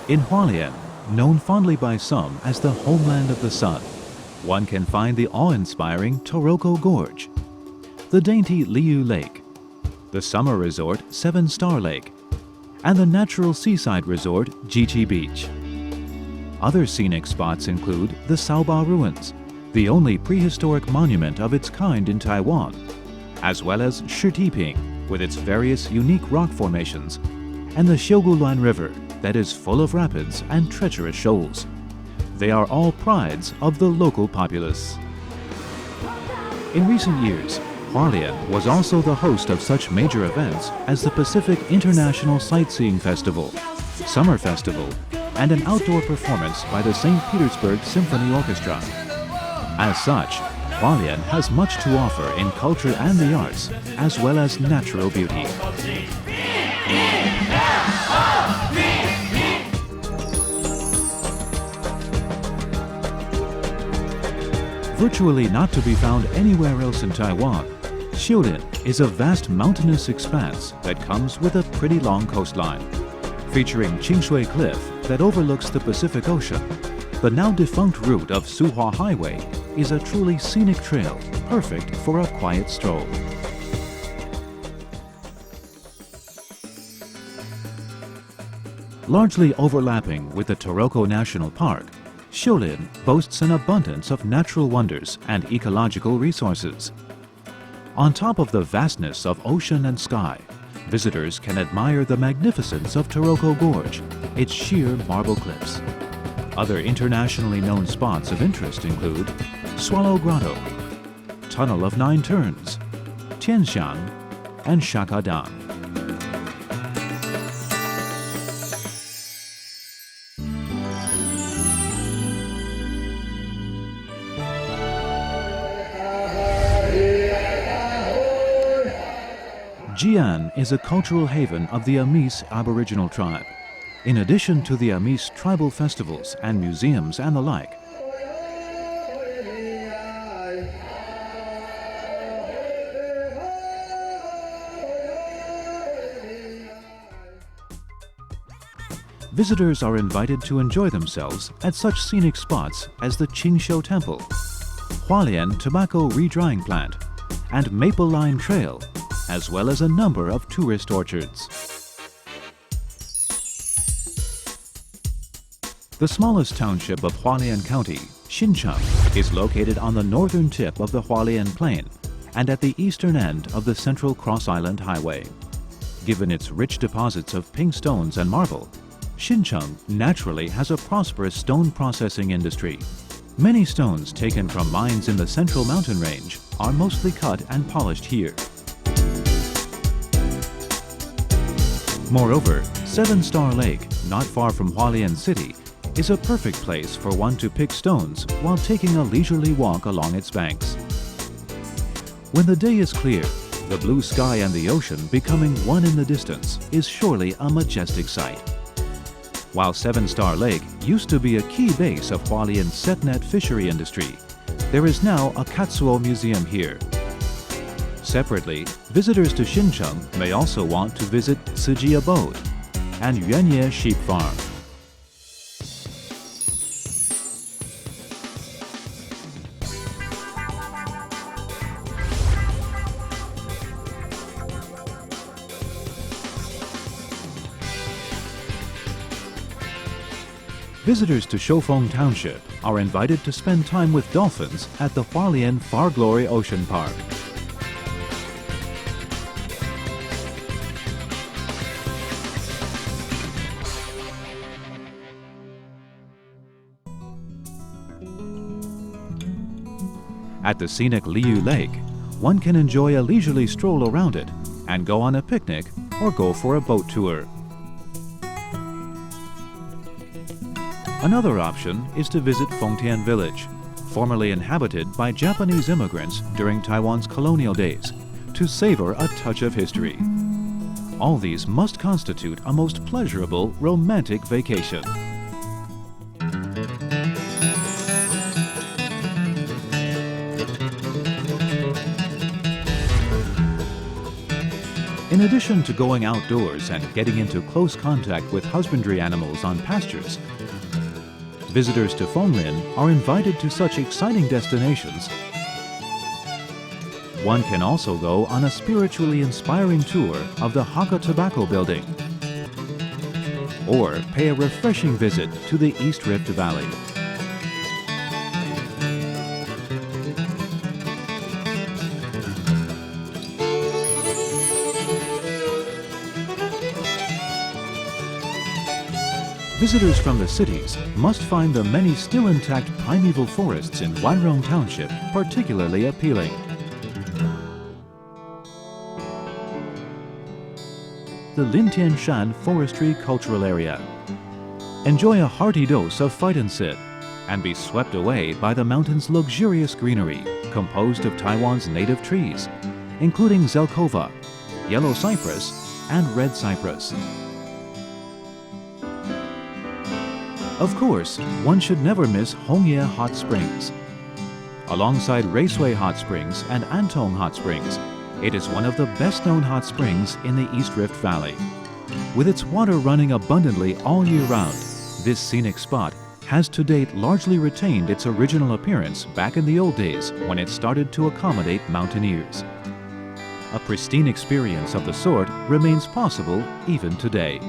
In Hualien, known fondly by some as the homeland of the sun, one can find the awe-inspiring Taroko Gorge, the dainty Liu Lake, the summer resort 7-Star Lake, and the natural seaside resort Jiqi Beach. Other scenic spots include the Saoba Ruins, the only prehistoric monument of its kind in Taiwan, as well as Shitiping with its various unique rock formations, and the Xiugulan River that is full of rapids and treacherous shoals. They are all prides of the local populace. In recent years, Hualien was also the host of such major events as the Pacific International Sightseeing Festival, Summer Festival, and an outdoor performance by the St. Petersburg Symphony Orchestra. As such, Hualien has much to offer in culture and the arts, as well as natural beauty. Virtually not to be found anywhere else in Taiwan, Xiulin is a vast mountainous expanse that comes with a pretty long coastline. Featuring Qingshui Cliff that overlooks the Pacific Ocean, the now defunct route of Suhua Highway is a truly scenic trail, perfect for a quiet stroll. Largely overlapping with the Taroko National Park, Xiulin boasts an abundance of natural wonders and ecological resources. On top of the vastness of ocean and sky, visitors can admire the magnificence of Taroko Gorge, its sheer marble cliffs. Other internationally known spots of interest include Swallow Grotto, Tunnel of Nine Turns, Tianxiang, and Shakadang. Jian is a cultural haven of the Amis Aboriginal tribe. In addition to the Amis tribal festivals and museums and the like, visitors are invited to enjoy themselves at such scenic spots as the Qingshou Temple, Hualien Tobacco Redrying Plant, and Maple Line Trail, as well as a number of tourist orchards. The smallest township of Hualien County, Xincheng, is located on the northern tip of the Hualien Plain and at the eastern end of the Central Cross Island Highway. Given its rich deposits of pink stones and marble, Xincheng naturally has a prosperous stone processing industry. Many stones taken from mines in the Central Mountain Range are mostly cut and polished here. Moreover, 7-Star Lake, not far from Hualien City, is a perfect place for one to pick stones while taking a leisurely walk along its banks. When the day is clear, the blue sky and the ocean becoming one in the distance is surely a majestic sight. While 7-Star Lake used to be a key base of Hualien's setnet fishery industry, there is now a Katsuo Museum here. Separately, visitors to Xincheng may also want to visit Ciji Abode and Yuanye Sheep Farm. Visitors to Shoufeng Township are invited to spend time with dolphins at the Hualien Far Glory Ocean Park. At the scenic Liu Lake, one can enjoy a leisurely stroll around it and go on a picnic or go for a boat tour. Another option is to visit Fengtian Village, formerly inhabited by Japanese immigrants during Taiwan's colonial days, to savor a touch of history. All these must constitute a most pleasurable, romantic vacation. In In addition to going outdoors and getting into close contact with husbandry animals on pastures, visitors to Fonglin are invited to such exciting destinations. One can also go on a spiritually inspiring tour of the Hakka Tobacco Building, or pay a refreshing visit to the East Rift Valley. Visitors from the cities must find the many still intact primeval forests in Wanrong Township particularly appealing. The Lintian Shan Forestry Cultural Area. Enjoy a hearty dose of fight and sit and be swept away by the mountain's luxurious greenery composed of Taiwan's native trees, including Zelkova, yellow cypress, and red cypress. Of course, one should never miss Hongye Hot Springs. Alongside Raceway Hot Springs and Antong Hot Springs, it is one of the best-known hot springs in the East Rift Valley. With its water running abundantly all year round, this scenic spot has to date largely retained its original appearance back in the old days when it started to accommodate mountaineers. A pristine experience of the sort remains possible even today.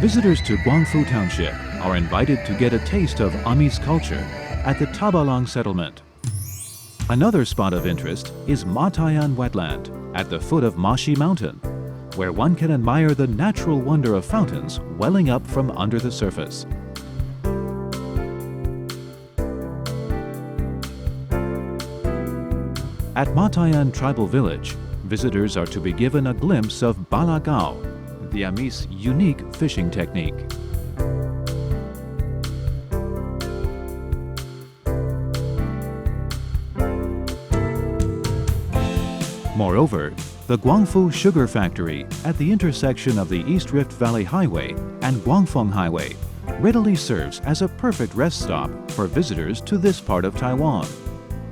Visitors to Guangfu Township are invited to get a taste of Amis culture at the Tabalang settlement. Another spot of interest is Matayan Wetland at the foot of Mashi Mountain, where one can admire the natural wonder of fountains welling up from under the surface. At Matayan Tribal Village, visitors are to be given a glimpse of Balagao, the Amis' unique fishing technique. Moreover, the Guangfu Sugar Factory at the intersection of the East Rift Valley Highway and Guangfeng Highway readily serves as a perfect rest stop for visitors to this part of Taiwan.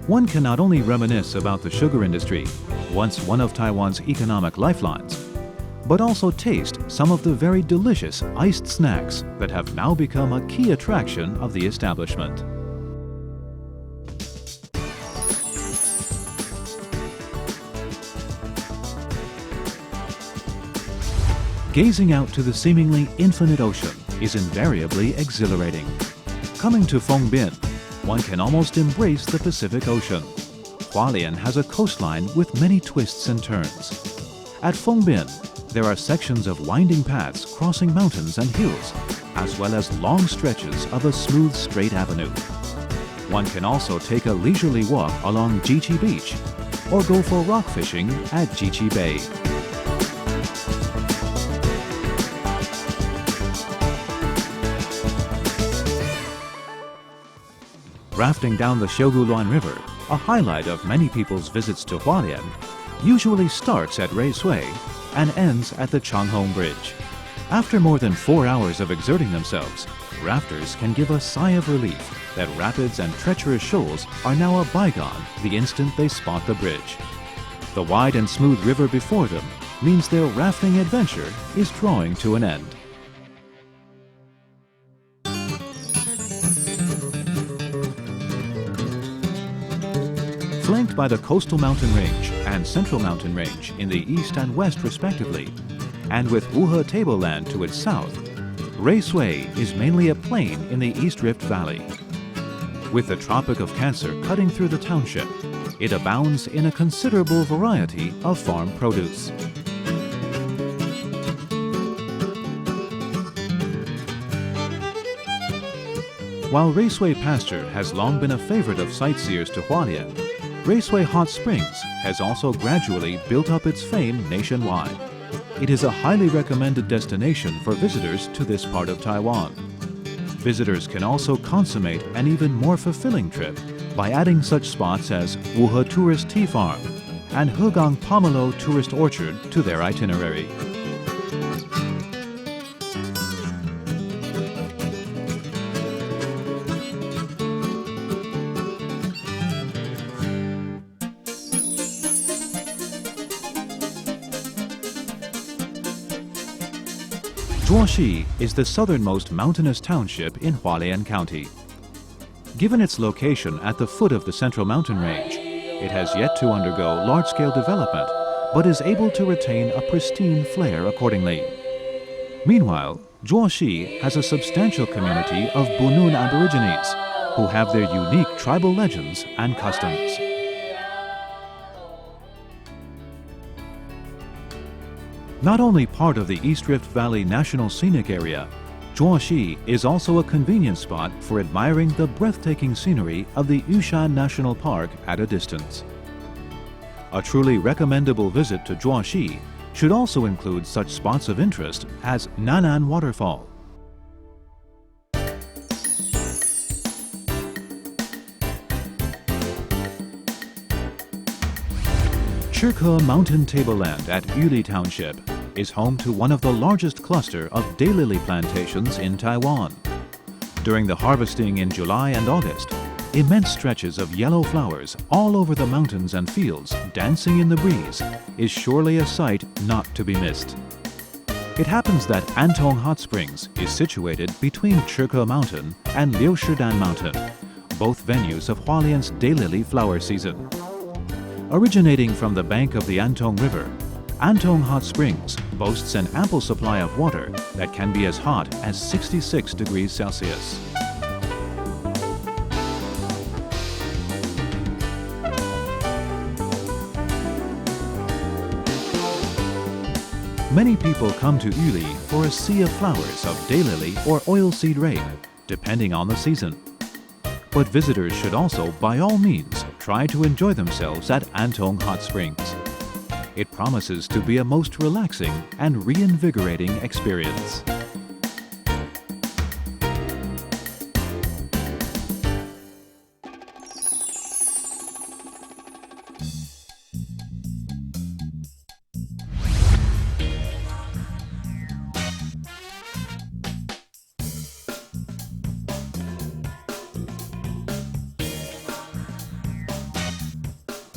One can not only reminisce about the sugar industry, once one of Taiwan's economic lifelines, but also taste some of the very delicious iced snacks that have now become a key attraction of the establishment. Gazing out to the seemingly infinite ocean is invariably exhilarating. Coming to Fongbin, one can almost embrace the Pacific Ocean. Hualien has a coastline with many twists and turns. At Fongbin, there are sections of winding paths crossing mountains and hills, as well as long stretches of a smooth, straight avenue. One can also take a leisurely walk along Jichi Beach or go for rock fishing at Jichi Bay. Rafting down the Xiaoguluan River, a highlight of many people's visits to Hualien, usually starts at Raceway and ends at the Changhong Bridge. After more than 4 hours of exerting themselves, rafters can give a sigh of relief that rapids and treacherous shoals are now a bygone the instant they spot the bridge. The wide and smooth river before them means their rafting adventure is drawing to an end. Flanked by the Coastal Mountain Range and Central Mountain Range in the east and west respectively, and with Wuhe Tableland to its south, Raceway is mainly a plain in the East Rift Valley. With the Tropic of Cancer cutting through the township, it abounds in a considerable variety of farm produce. While Raceway Pasture has long been a favorite of sightseers to Hualien, Raceway Hot Springs has also gradually built up its fame nationwide. It is a highly recommended destination for visitors to this part of Taiwan. Visitors can also consummate an even more fulfilling trip by adding such spots as Wuhe Tourist Tea Farm and Hegang Pomelo Tourist Orchard to their itinerary. Zhuoxi is the southernmost mountainous township in Hualien County. Given its location at the foot of the Central Mountain Range, it has yet to undergo large-scale development, but is able to retain a pristine flair accordingly. Meanwhile, Zhuoxi has a substantial community of Bunun Aborigines who have their unique tribal legends and customs. Not only part of the East Rift Valley National Scenic Area, Zhuoxi is also a convenient spot for admiring the breathtaking scenery of the Yushan National Park at a distance. A truly recommendable visit to Zhuoxi should also include such spots of interest as Nanan Waterfall, Chirke Mountain Tableland at Yuli Township is home to one of the largest cluster of daylily plantations in Taiwan. During the harvesting in July and August, immense stretches of yellow flowers all over the mountains and fields dancing in the breeze is surely a sight not to be missed. It happens that Antong Hot Springs is situated between Chirke Mountain and Liushidan Mountain, both venues of Hualien's daylily flower season. Originating from the bank of the Antong River, Antong Hot Springs boasts an ample supply of water that can be as hot as 66 degrees Celsius. Many people come to Yuli for a sea of flowers of daylily or oilseed rape, depending on the season. But visitors should also, by all means, try to enjoy themselves at Antong Hot Springs. It promises to be a most relaxing and reinvigorating experience.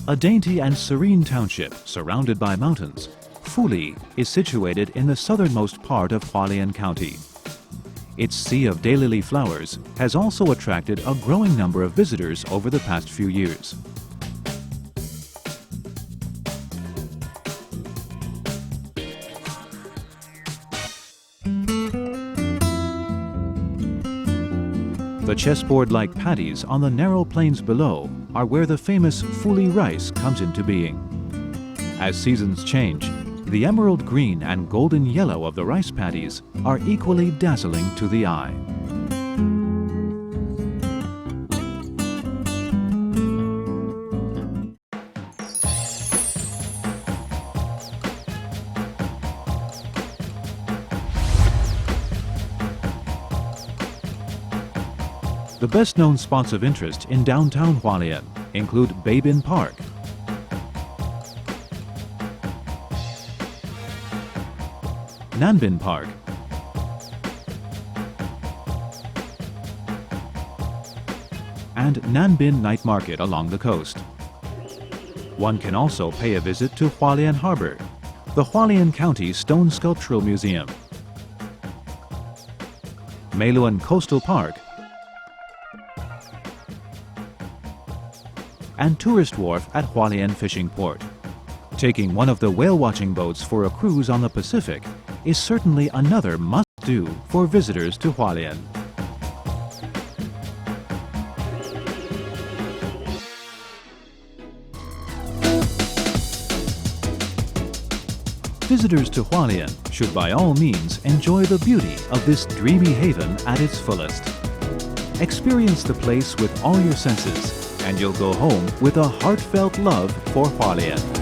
A dainty and serene township surrounded by mountains, Fuli is situated in the southernmost part of Hualien County. Its sea of daylily flowers has also attracted a growing number of visitors over the past few years. The chessboard-like paddies on the narrow plains below are where the famous Fuli rice comes into being. As seasons change, the emerald green and golden yellow of the rice paddies are equally dazzling to the eye. The best-known spots of interest in downtown Hualien include Beibin Park, Nanbin Park, and Nanbin Night Market along the coast. One can also pay a visit to Hualien Harbor, the Hualien County Stone Sculptural Museum, Meiluan Coastal Park, and tourist wharf at Hualien Fishing Port. Taking one of the whale-watching boats for a cruise on the Pacific is certainly another must-do for visitors to Hualien. Visitors to Hualien should by all means enjoy the beauty of this dreamy haven at its fullest. Experience the place with all your senses, and you'll go home with a heartfelt love for Hualien.